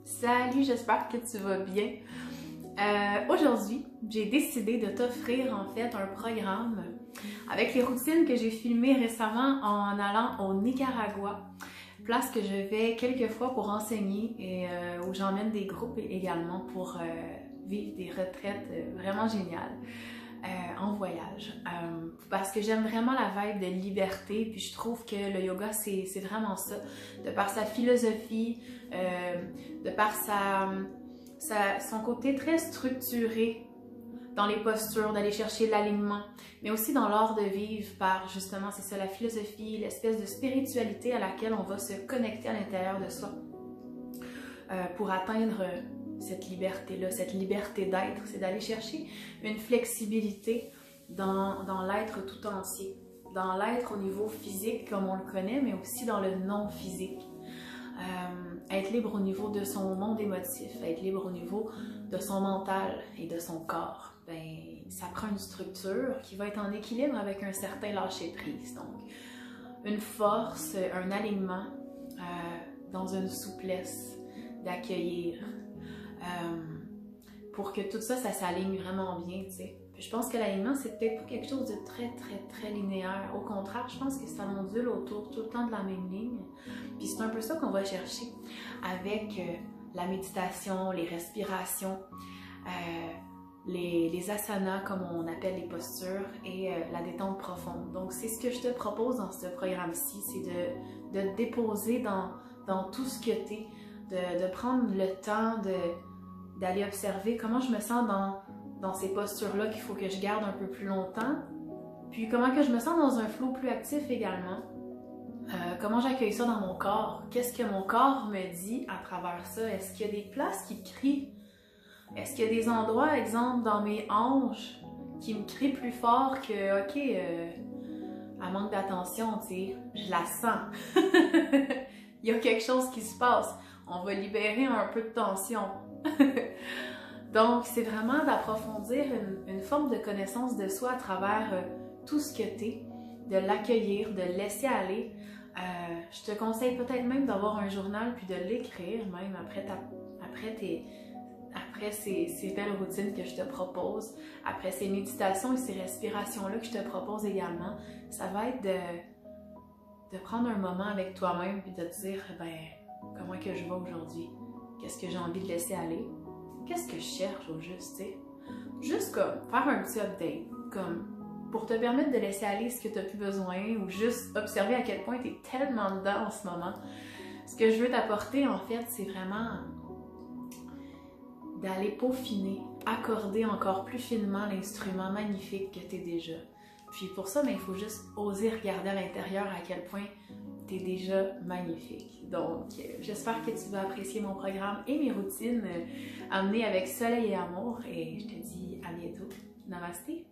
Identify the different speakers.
Speaker 1: Salut, j'espère que tu vas bien. Aujourd'hui, j'ai décidé de t'offrir en fait un programme avec les routines que j'ai filmées récemment en allant au Nicaragua, place que je vais quelques fois pour enseigner et où j'emmène des groupes également pour vivre des retraites vraiment géniales. En voyage, parce que j'aime vraiment la vibe de liberté, puis je trouve que le yoga c'est vraiment ça, de par sa philosophie, de par son côté très structuré dans les postures, d'aller chercher l'alignement, mais aussi dans l'art de vivre par justement, c'est ça, la philosophie, l'espèce de spiritualité à laquelle on va se connecter à l'intérieur de soi pour atteindre cette liberté-là, cette liberté d'être, c'est d'aller chercher une flexibilité dans l'être tout entier, dans l'être au niveau physique comme on le connaît, mais aussi dans le non-physique. Être libre au niveau de son monde émotif, être libre au niveau de son mental et de son corps. Ben, ça prend une structure qui va être en équilibre avec un certain lâcher-prise. Donc, une force, un alignement dans une souplesse d'accueillir. Pour que tout ça, ça s'aligne vraiment bien, tu sais. Puis je pense que l'alignement, c'est peut-être pas quelque chose de très linéaire. Au contraire, je pense que ça ondule autour tout le temps de la même ligne. Puis c'est un peu ça qu'on va chercher avec la méditation, les respirations, les asanas, comme on appelle les postures, et la détente profonde. Donc c'est ce que je te propose dans ce programme-ci, c'est de te déposer dans tout ce que tu es, de prendre le temps d'aller observer comment je me sens dans ces postures-là qu'il faut que je garde un peu plus longtemps, puis comment que je me sens dans un flow plus actif également, comment j'accueille ça dans mon corps, qu'est-ce que mon corps me dit à travers ça, est-ce qu'il y a des places qui crient, est-ce qu'il y a des endroits, exemple, dans mes hanches qui me crient plus fort que, ok, elle manque d'attention, tu sais, je la sens, il y a quelque chose qui se passe, on va libérer un peu de tension. Donc, c'est vraiment d'approfondir une forme de connaissance de soi à travers tout ce que t'es, de l'accueillir, de le laisser aller. Je te conseille peut-être même d'avoir un journal puis de l'écrire même après ces belles routines que je te propose, après ces méditations et ces respirations-là que je te propose également. Ça va être de prendre un moment avec toi-même puis de te dire, ben, comment que je vais aujourd'hui? Qu'est-ce que j'ai envie de laisser aller? Qu'est-ce que je cherche au juste, tu sais? Juste comme faire un petit update, comme pour te permettre de laisser aller ce que tu n'as plus besoin ou juste observer à quel point tu es tellement dedans en ce moment. Ce que je veux t'apporter, en fait, c'est vraiment d'aller peaufiner, accorder encore plus finement l'instrument magnifique que tu es déjà. Puis pour ça, il faut juste oser regarder à l'intérieur à quel point t'es déjà magnifique. Donc, j'espère que tu vas apprécier mon programme et mes routines amenées avec soleil et amour. Et je te dis à bientôt. Namasté!